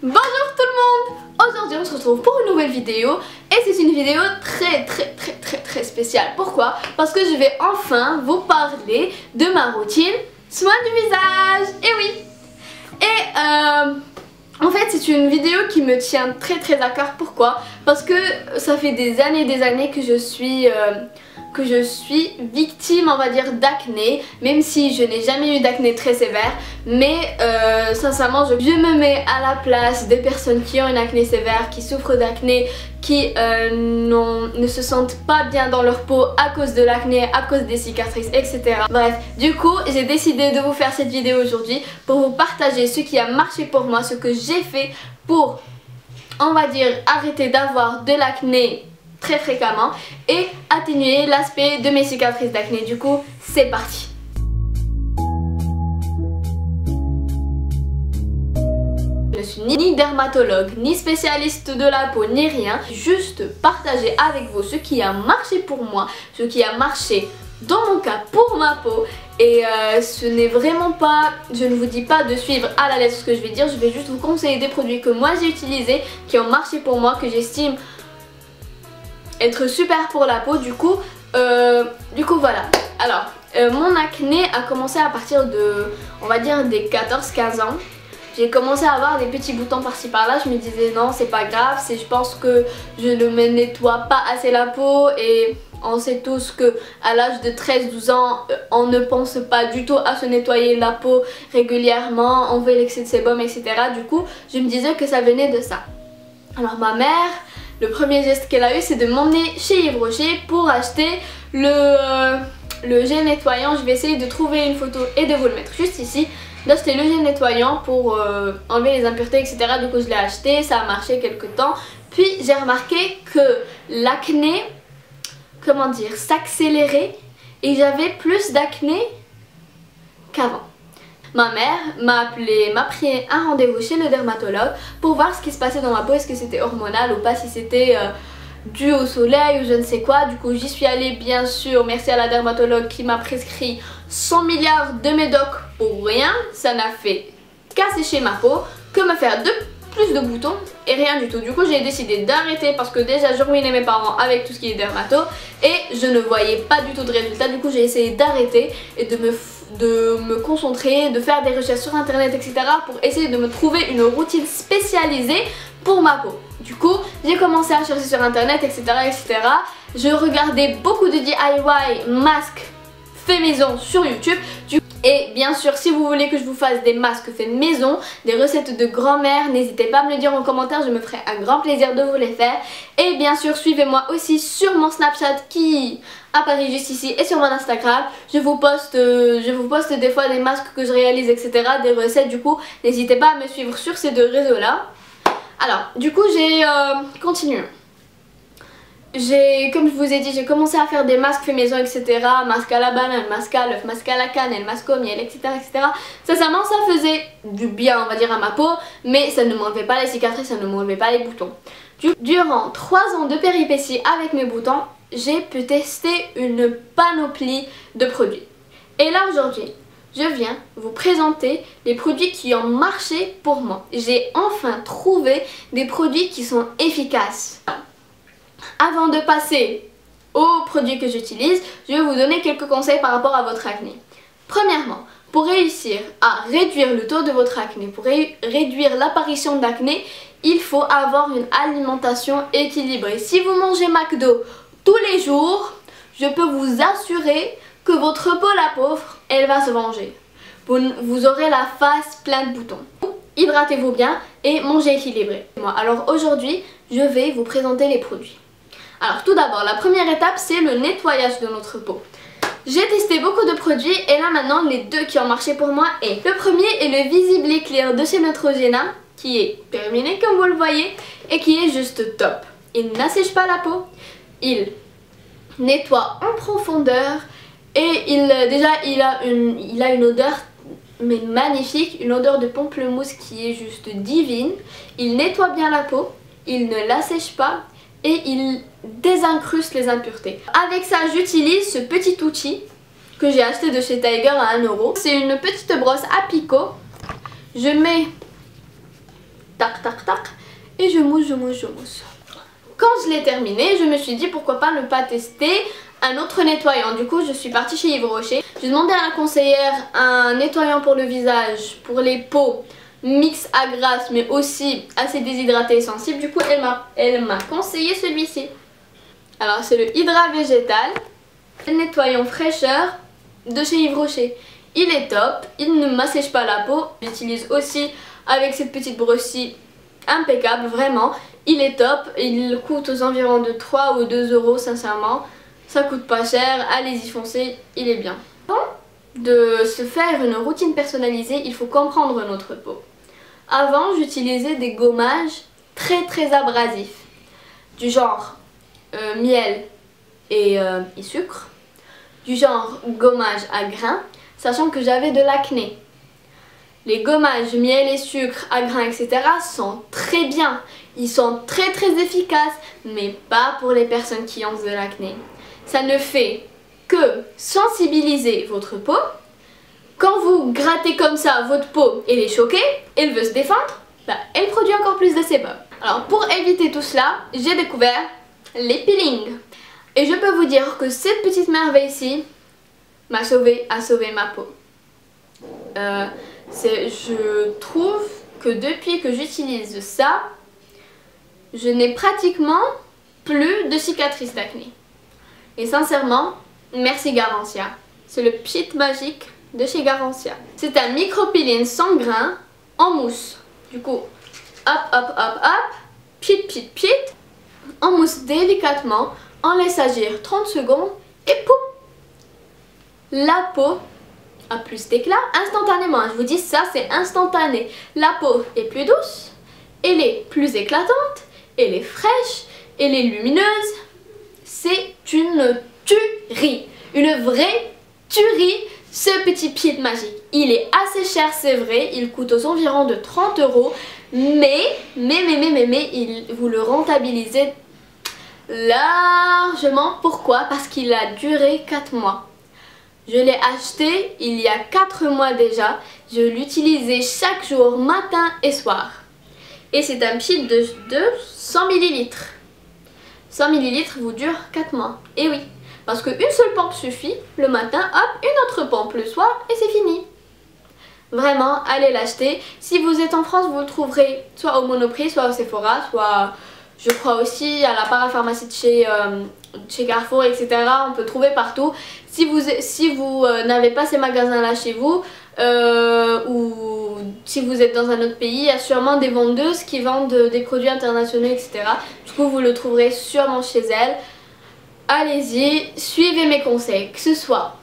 Bonjour tout le monde! Aujourd'hui on se retrouve pour une nouvelle vidéo et c'est une vidéo très spéciale. Pourquoi? Parce que je vais enfin vous parler de ma routine soin du visage. Et oui! Et en fait c'est une vidéo qui me tient très à cœur. Pourquoi? Parce que ça fait des années que je suis victime, on va dire, d'acné, même si je n'ai jamais eu d'acné très sévère, mais sincèrement je me mets à la place des personnes qui ont une acné sévère, qui souffrent d'acné, qui ne se sentent pas bien dans leur peau à cause de l'acné, à cause des cicatrices, etc. Bref, du coup j'ai décidé de vous faire cette vidéo aujourd'hui pour vous partager ce qui a marché pour moi, ce que j'ai fait pour, on va dire, arrêter d'avoir de l'acné très fréquemment et atténuer l'aspect de mes cicatrices d'acné. Du coup, c'est parti. Je suis ni dermatologue, ni spécialiste de la peau, ni rien. Juste partager avec vous ce qui a marché pour moi, ce qui a marché dans mon cas pour ma peau. Et ce n'est vraiment pas, je ne vous dis pas de suivre à la lettre ce que je vais dire, je vais juste vous conseiller des produits que moi j'ai utilisés, qui ont marché pour moi, que j'estime être super pour la peau. Du coup voilà. Alors mon acné a commencé à partir de, on va dire, des 14-15 ans. J'ai commencé à avoir des petits boutons par-ci par-là. Je me disais non, c'est pas grave, je pense que je ne me nettoie pas assez la peau. Et on sait tous que à l'âge de 13-12 ans, on ne pense pas du tout à se nettoyer la peau régulièrement, enlever l'excès de sébum, etc. Du coup je me disais que ça venait de ça. Alors ma mère, le premier geste qu'elle a eu, c'est de m'emmener chez Yves Rocher pour acheter le gel nettoyant. Je vais essayer de trouver une photo et de vous le mettre juste ici. D'acheter le gel nettoyant pour enlever les impuretés, etc. Du coup je l'ai acheté, ça a marché quelques temps. Puis j'ai remarqué que l'acné, comment dire, s'accélérait et j'avais plus d'acné qu'avant. Ma mère m'a pris un rendez-vous chez le dermatologue pour voir ce qui se passait dans ma peau, est-ce que c'était hormonal ou pas, si c'était dû au soleil ou je ne sais quoi. Du coup j'y suis allée, bien sûr, merci à la dermatologue qui m'a prescrit 100 milliards de médocs pour rien. Ça n'a fait qu'assécher ma peau, que me faire plus de boutons et rien du tout. Du coup j'ai décidé d'arrêter parce que déjà je ruinais mes parents avec tout ce qui est dermato et je ne voyais pas du tout de résultats. Du coup j'ai essayé d'arrêter et de me concentrer, de faire des recherches sur internet, etc. pour essayer de me trouver une routine spécialisée pour ma peau. Du coup j'ai commencé à chercher sur internet, etc. Je regardais beaucoup de DIY masques fait maison sur YouTube. Et bien sûr, si vous voulez que je vous fasse des masques faits maison, des recettes de grand-mère, n'hésitez pas à me le dire en commentaire, je me ferai un grand plaisir de vous les faire. Et bien sûr, suivez-moi aussi sur mon Snapchat qui apparaît juste ici et sur mon Instagram. Je vous poste des fois des masques que je réalise, etc., des recettes. Du coup, n'hésitez pas à me suivre sur ces deux réseaux-là. Alors, du coup, j'ai continué. Comme je vous ai dit, j'ai commencé à faire des masques faits maison, etc. Masque à la banane, masque à l'œuf, masque à la cannelle, masque au miel, etc. Sincèrement, ça faisait du bien, on va dire, à ma peau, mais ça ne m'enlevait pas les cicatrices, ça ne m'enlevait pas les boutons. Durant 3 ans de péripéties avec mes boutons, j'ai pu tester une panoplie de produits. Et là aujourd'hui, je viens vous présenter les produits qui ont marché pour moi. J'ai enfin trouvé des produits qui sont efficaces. Avant de passer aux produits que j'utilise, je vais vous donner quelques conseils par rapport à votre acné. Premièrement, pour réussir à réduire le taux de votre acné, pour réduire l'apparition d'acné, il faut avoir une alimentation équilibrée. Si vous mangez McDo tous les jours, je peux vous assurer que votre peau, la pauvre, elle va se venger. Vous aurez la face pleine de boutons. Hydratez-vous bien et mangez équilibré. Alors aujourd'hui, je vais vous présenter les produits. Alors tout d'abord, la première étape, c'est le nettoyage de notre peau. J'ai testé beaucoup de produits et là maintenant les deux qui ont marché pour moi est le premier est le Visibly Clear de chez Neutrogena, qui est terminé comme vous le voyez et qui est juste top. Il n'assèche pas la peau, il nettoie en profondeur et il a une odeur mais magnifique, une odeur de pamplemousse qui est juste divine. Il nettoie bien la peau, il ne l'assèche pas et il désincruste les impuretés. Avec ça, j'utilise ce petit outil que j'ai acheté de chez Tiger à 1 €. C'est une petite brosse à picot. Je mets tac tac tac, et je mousse, je mousse, je mousse. Quand je l'ai terminé, je me suis dit pourquoi pas ne pas tester un autre nettoyant. Du coup je suis partie chez Yves Rocher. J'ai demandé à la conseillère un nettoyant pour le visage, pour les peaux, mix à grasse mais aussi assez déshydraté et sensible. Du coup elle m'a conseillé celui-ci. Alors c'est le Hydra Végétal, le nettoyant fraîcheur de chez Yves Rocher. Il est top, il ne m'assèche pas la peau. J'utilise aussi avec cette petite brosse-ci, impeccable vraiment. Il est top, il coûte aux environs de 3 ou 2 euros sincèrement. Ça coûte pas cher, allez-y foncez, il est bien. Avant de se faire une routine personnalisée, il faut comprendre notre peau. Avant j'utilisais des gommages très abrasifs, du genre miel et sucre, du genre gommage à grains, sachant que j'avais de l'acné. Les gommages miel et sucre à grains etc. sont très bien, ils sont très efficaces, mais pas pour les personnes qui ont de l'acné. Ça ne fait que sensibiliser votre peau. Quand vous grattez comme ça votre peau, elle est choquée, elle veut se défendre, bah, elle produit encore plus de sébum. Alors pour éviter tout cela, j'ai découvert les peelings. Et je peux vous dire que cette petite merveille ici a sauvé ma peau. Je trouve que depuis que j'utilise ça, je n'ai pratiquement plus de cicatrices d'acné. Et sincèrement, merci Garancia. C'est le pchit magique de chez Garancia. C'est un micro-peeling sans grains en mousse. Du coup, hop, pchit, on mousse délicatement, on laisse agir 30 secondes et pouf, la peau a plus d'éclat instantanément. Je vous dis ça, c'est instantané. La peau est plus douce, elle est plus éclatante, elle est fraîche, elle est lumineuse. C'est une tuerie, une vraie tuerie ce petit pchit magique. Il est assez cher c'est vrai, il coûte aux environs de 30 euros, mais vous le rentabilisez largement. Pourquoi? Parce qu'il a duré 4 mois. Je l'ai acheté il y a 4 mois déjà. Je l'utilisais chaque jour, matin et soir. Et c'est un pchit de 100 ml. 100 ml vous dure 4 mois. Et oui, parce qu'une seule pompe suffit. Le matin, hop, une autre pompe le soir et c'est fini. Vraiment, allez l'acheter. Si vous êtes en France, vous le trouverez soit au Monoprix, soit au Sephora, soit je crois aussi à la parapharmacie de chez Carrefour, etc. On peut trouver partout. Si vous n'avez pas ces magasins-là chez vous, ou si vous êtes dans un autre pays, il y a sûrement des vendeuses qui vendent des produits internationaux, etc. Du coup, vous le trouverez sûrement chez elles. Allez-y, suivez mes conseils, que ce soit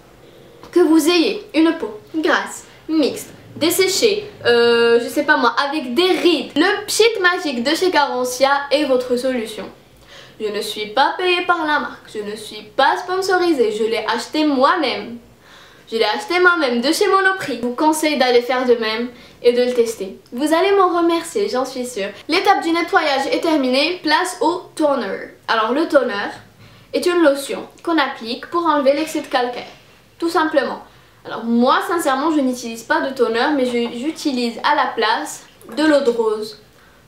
que vous ayez une peau grasse, mixte, desséchée, je sais pas moi, avec des rides. Le pchit magique de chez Garancia est votre solution. Je ne suis pas payée par la marque, je ne suis pas sponsorisée, je l'ai acheté moi-même. Je l'ai acheté moi-même de chez Monoprix. Je vous conseille d'aller faire de même et de le tester. Vous allez m'en remercier, j'en suis sûre. L'étape du nettoyage est terminée, place au toner. Alors le toner est une lotion qu'on applique pour enlever l'excès de calcaire, tout simplement. Alors moi sincèrement je n'utilise pas de toner, mais j'utilise à la place de l'eau de rose.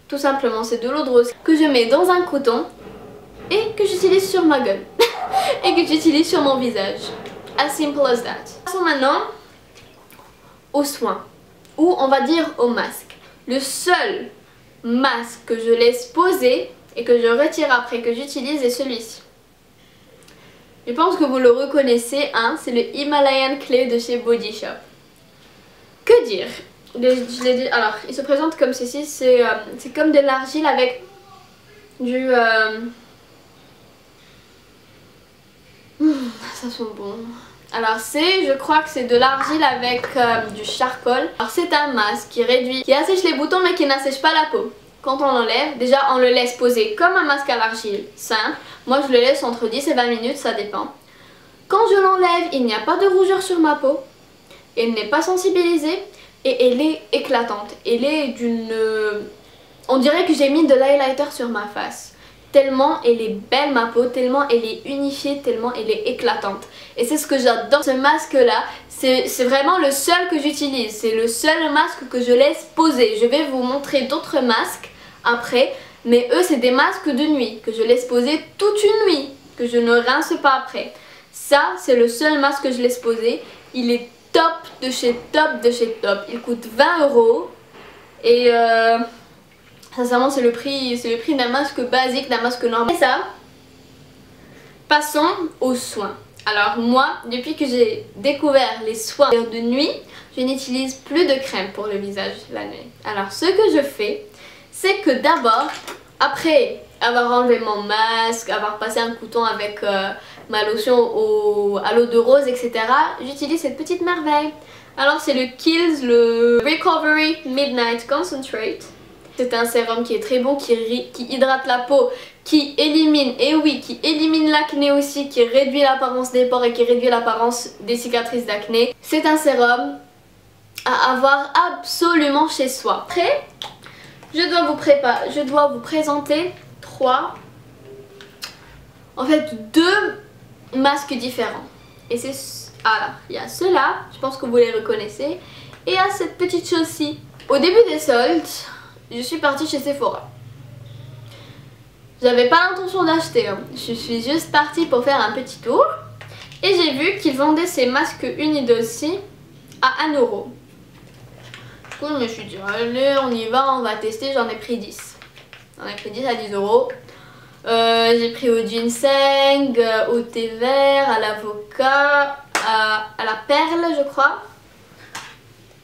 Tout simplement, c'est de l'eau de rose que je mets dans un coton et que j'utilise sur ma gueule et que j'utilise sur mon visage. As simple as that. Passons maintenant aux soins, ou on va dire au masque. Le seul masque que je laisse poser et que je retire après que j'utilise est celui-ci. Je pense que vous le reconnaissez, hein, c'est le Himalayan Clay de chez Body Shop. Que dire? Je l'ai dit, alors il se présente comme ceci, c'est comme de l'argile avec du... ça sent bon. Alors je crois que c'est de l'argile avec du charcoal. Alors c'est un masque qui réduit, qui assèche les boutons mais qui n'assèche pas la peau. Quand on l'enlève, déjà on le laisse poser comme un masque à l'argile, simple. Moi je le laisse entre 10 et 20 minutes, ça dépend. Quand je l'enlève, il n'y a pas de rougeur sur ma peau. Elle n'est pas sensibilisée et elle est éclatante. Elle est d'une... On dirait que j'ai mis de l'highlighter sur ma face. tellement elle est belle ma peau, tellement elle est unifiée, tellement elle est éclatante. Et c'est ce que j'adore, ce masque là, c'est vraiment le seul que j'utilise, c'est le seul masque que je laisse poser. Je vais vous montrer d'autres masques après, mais eux c'est des masques de nuit que je laisse poser toute une nuit, que je ne rince pas après. Ça c'est le seul masque que je laisse poser, il est top de chez top de chez top, il coûte 20 € et sincèrement c'est le prix d'un masque basique, d'un masque normal. Et ça, passons aux soins. Alors moi, depuis que j'ai découvert les soins de nuit, je n'utilise plus de crème pour le visage la nuit. Alors ce que je fais, c'est que d'abord, après avoir enlevé mon masque, avoir passé un coton avec ma lotion à l'eau de rose, etc., j'utilise cette petite merveille. Alors c'est le Kiehl's, le Recovery Midnight Concentrate. C'est un sérum qui est très bon, qui hydrate la peau, qui élimine, et oui, qui élimine l'acné aussi, qui réduit l'apparence des pores et qui réduit l'apparence des cicatrices d'acné. C'est un sérum à avoir absolument chez soi. Après, je dois vous présenter deux masques différents. Et c'est, alors, il y a ceux-là, je pense que vous les reconnaissez, et il y a cette petite chose-ci. Au début des soldes, je suis partie chez Sephora. J'avais pas l'intention d'acheter, hein. Je suis juste partie pour faire un petit tour. Et j'ai vu qu'ils vendaient ces masques Unidose à 1 €. Du coup, je me suis dit, allez, on y va, on va tester. J'en ai pris 10. J'en ai pris 10 à 10 €. J'ai pris au ginseng, au thé vert, à l'avocat, à la perle, je crois.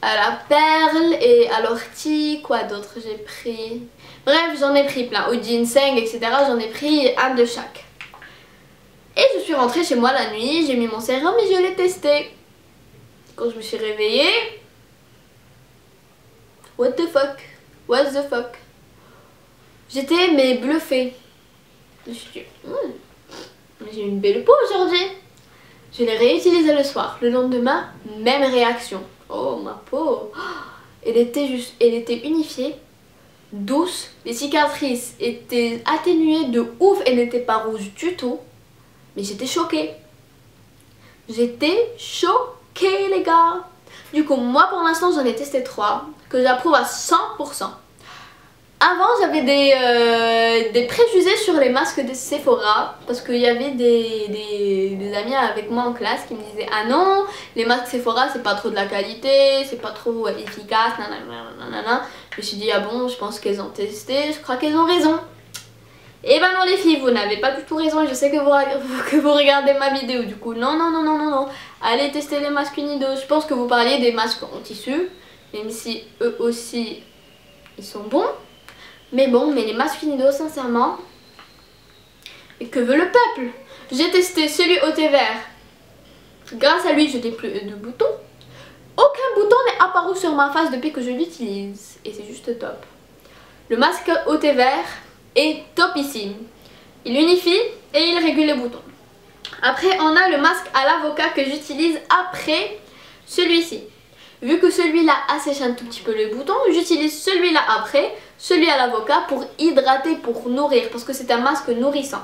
À la perle et à l'ortie, quoi d'autre j'ai pris. Bref, j'en ai pris plein. Au ginseng, etc. J'en ai pris un de chaque. Et je suis rentrée chez moi la nuit, j'ai mis mon sérum et je l'ai testé. Quand je me suis réveillée, what the fuck? What the fuck? J'étais mais bluffée. Je me suis dit, j'ai une belle peau aujourd'hui. Je l'ai réutilisée le soir. Le lendemain, même réaction. Oh ma peau, elle était unifiée, douce, les cicatrices étaient atténuées de ouf, elles n'étaient pas rouges du tout, mais j'étais choquée. J'étais choquée les gars. Du coup moi pour l'instant j'en ai testé 3 que j'approuve à 100%. Avant j'avais des préjugés sur les masques de Sephora parce qu'il y avait des amis avec moi en classe qui me disaient ah non, les masques Sephora c'est pas trop de la qualité, c'est pas trop efficace, nanana. Je me suis dit ah bon, je pense qu'elles ont testé, je crois qu'elles ont raison. Et ben non les filles, vous n'avez pas du tout raison et je sais que vous regardez ma vidéo, du coup non, allez tester les masques Unidose. Je pense que vous parliez des masques en tissu, même si eux aussi ils sont bons. Mais bon, mais les masques Unidose, sincèrement, et que veut le peuple? J'ai testé celui au thé vert. Grâce à lui, je n'ai plus de boutons. Aucun bouton n'est apparu sur ma face depuis que je l'utilise. Et c'est juste top. Le masque au thé vert est topissime. Il unifie et il régule les boutons. Après, on a le masque à l'avocat que j'utilise après celui-ci. Vu que celui-là assèche un tout petit peu les boutons, j'utilise celui-là après, celui à l'avocat pour hydrater, pour nourrir, parce que c'est un masque nourrissant.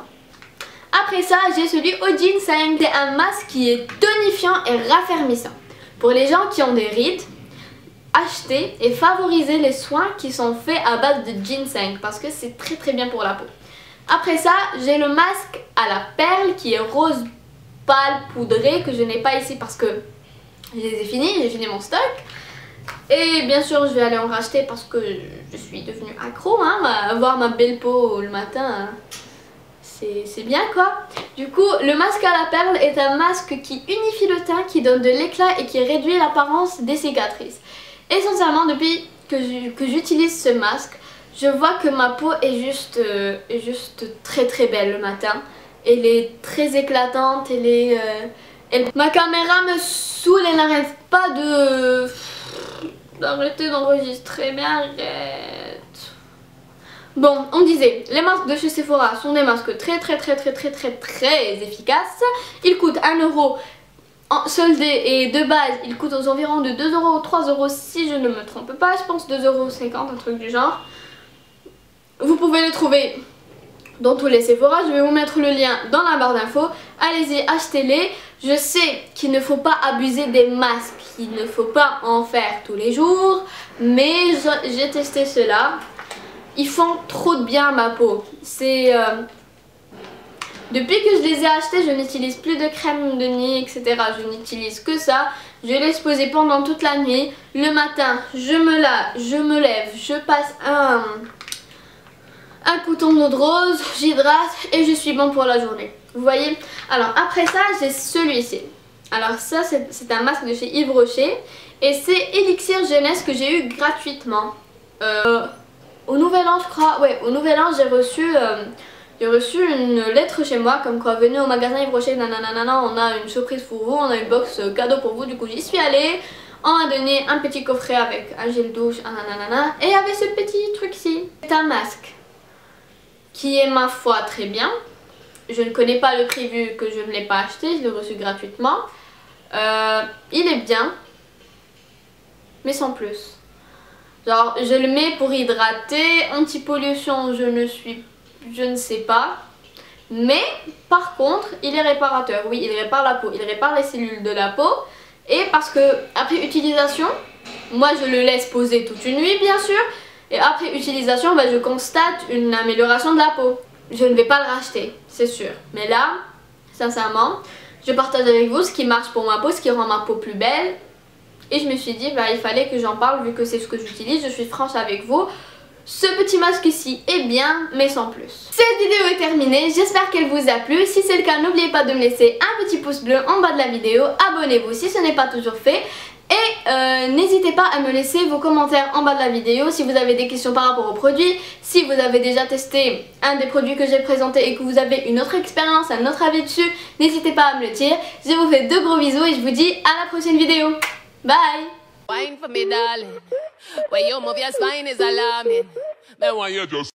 Après ça, j'ai celui au ginseng. C'est un masque qui est tonifiant et raffermissant. Pour les gens qui ont des rides, achetez et favorisez les soins qui sont faits à base de ginseng, parce que c'est très très bien pour la peau. Après ça, j'ai le masque à la perle qui est rose pâle poudré, que je n'ai pas ici parce que je les ai finis, j'ai fini mon stock. Et bien sûr je vais aller en racheter parce que je suis devenue accro, hein. Avoir ma belle peau le matin, c'est bien quoi. Du coup le masque à la perle est un masque qui unifie le teint, qui donne de l'éclat et qui réduit l'apparence des cicatrices. Et sincèrement depuis que j'utilise ce masque, je vois que ma peau est juste très très belle le matin. Elle est très éclatante, ma caméra me saoule, elle n'arrête pas d'arrêter d'enregistrer, mais arrête. Bon, on disait, les masques de chez Sephora sont des masques très efficaces. Ils coûtent 1 € en soldé et de base, ils coûtent aux environs de 2 € ou 3 € si je ne me trompe pas. Je pense 2,50 €, un truc du genre. Vous pouvez les trouver dans tous les Sephora. Je vais vous mettre le lien dans la barre d'infos. Allez-y, achetez-les. Je sais qu'il ne faut pas abuser des masques, qu'il ne faut pas en faire tous les jours, mais j'ai testé ceux-là. Ils font trop de bien à ma peau. C'est depuis que je les ai achetés, je n'utilise plus de crème de nuit, etc. Je n'utilise que ça. Je laisse poser pendant toute la nuit. Le matin, je me lève, je passe un coton d'eau de rose, j'hydrate et je suis bon pour la journée. Vous voyez? Alors après ça, j'ai celui-ci. Alors ça, c'est un masque de chez Yves Rocher. Et c'est Elixir Jeunesse que j'ai eu gratuitement. Au Nouvel An, je crois. Ouais, au Nouvel An, j'ai reçu une lettre chez moi comme quoi venez au magasin Yves Rocher, nanana, on a une surprise pour vous, on a une box cadeau pour vous. Du coup, j'y suis allée. On m'a donné un petit coffret avec un gel douche, nanana, et avec ce petit truc-ci. C'est un masque qui est, ma foi, très bien. Je ne connais pas le prix vu que je ne l'ai pas acheté, je l'ai reçu gratuitement. Il est bien, mais sans plus. Genre, je le mets pour hydrater, anti-pollution, je ne sais pas. Mais, par contre, il est réparateur. Oui, il répare la peau, il répare les cellules de la peau. Et parce que, après utilisation, moi je le laisse poser toute une nuit, bien sûr. Et après utilisation, je constate une amélioration de la peau. Je ne vais pas le racheter, c'est sûr. Mais là, sincèrement, je partage avec vous ce qui marche pour ma peau, ce qui rend ma peau plus belle. Et je me suis dit, il fallait que j'en parle vu que c'est ce que j'utilise. Je suis franche avec vous. Ce petit masque-ci est bien, mais sans plus. Cette vidéo est terminée, j'espère qu'elle vous a plu. Si c'est le cas, n'oubliez pas de me laisser un petit pouce bleu en bas de la vidéo. Abonnez-vous si ce n'est pas toujours fait. Et n'hésitez pas à me laisser vos commentaires en bas de la vidéo si vous avez des questions par rapport aux produits, si vous avez déjà testé un des produits que j'ai présenté et que vous avez une autre expérience, un autre avis dessus, n'hésitez pas à me le dire. Je vous fais de gros bisous et je vous dis à la prochaine vidéo. Bye! Wine for me, darling. When you move your spine is alarming.